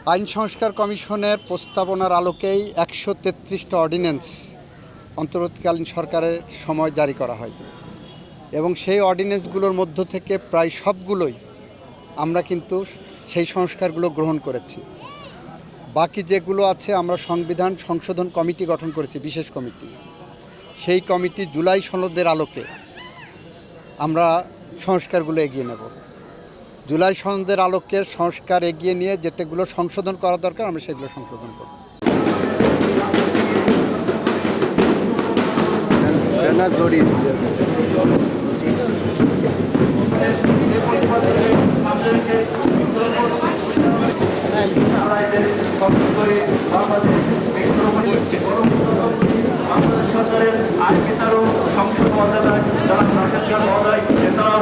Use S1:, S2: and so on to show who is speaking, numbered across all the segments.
S1: আইন সংস্কার কমিশনের প্রস্তাবনার আলোকেই ১৩৩টা অর্ডিন্যান্স অন্তর্বর্তীকালীন সরকারের সময় জারি করা হয় এবং সেই অর্ডিন্যান্সগুলোর মধ্য থেকে প্রায় সবগুলোই আমরা কিন্তু সেই সংস্কারগুলো গ্রহণ করেছি। বাকি যেগুলো আছে আমরা সংবিধান সংশোধন কমিটি গঠন করেছি, বিশেষ কমিটি। সেই কমিটি জুলাই সনদের আলোকে আমরা সংস্কারগুলো এগিয়ে নেব। জুলাই সনদের আলোকে সংস্কার এগিয়ে নিয়ে যেটাগুলো সংশোধন করা দরকার আমরা সেগুলো সংশোধন করব।
S2: সরকারের আইনবিতারক সংসদ মন্ত্রণালয় যারা সরকার মহোদয় এছাড়াও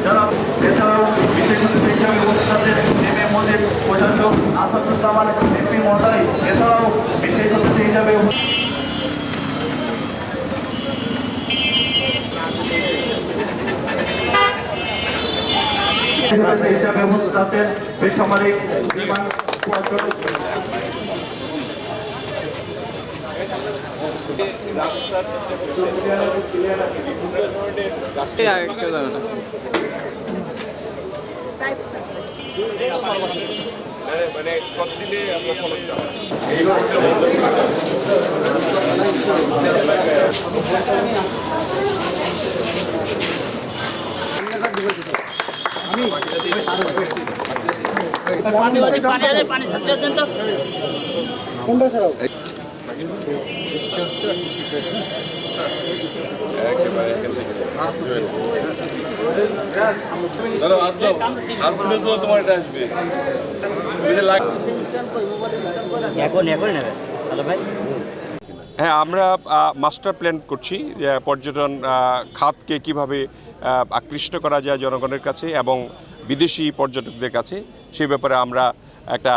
S2: যারা এছাড়াও বিশেষ অতিথি হিসাবে উপস্থিত এম এ মজিদ প্রশাসক আসাদুজ্জামান এমপি মহোদয় এছাড়াও বিশেষ অতিথি হিসাবে হিসাবে উপস্থিত আছেন বেসামরিক বিমান
S3: মানে কতদিনে আমরা ফলো তোমার এটা আসবে হ্যাঁ, আমরা মাস্টার প্ল্যান করছি পর্যটন খাতকে কিভাবে আকৃষ্ট করা যায় জনগণের কাছে এবং বিদেশি পর্যটকদের কাছে, সেই ব্যাপারে আমরা একটা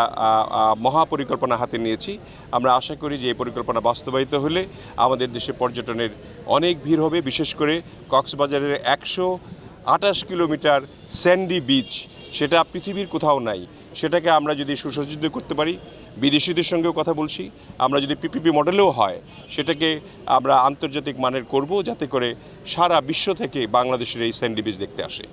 S3: মহাপরিকল্পনা হাতে নিয়েছি। আমরা আশা করি যে এই পরিকল্পনা বাস্তবায়িত হলে আমাদের দেশে পর্যটনের অনেক ভিড় হবে। বিশেষ করে কক্সবাজারের ১২৮ কিলোমিটার স্যান্ডি বিচ, সেটা পৃথিবীর কোথাও নাই। সেটাকে আমরা যদি সুসজ্জিত করতে পারি, বিদেশিদের সঙ্গেও কথা বলছি, আমরা যদি পিপিপি মডেলেও হয় সেটাকে আমরা আন্তর্জাতিক মানের করব, যাতে করে সারা বিশ্ব থেকে বাংলাদেশের এই স্যান্ডি বিচ দেখতে আসে।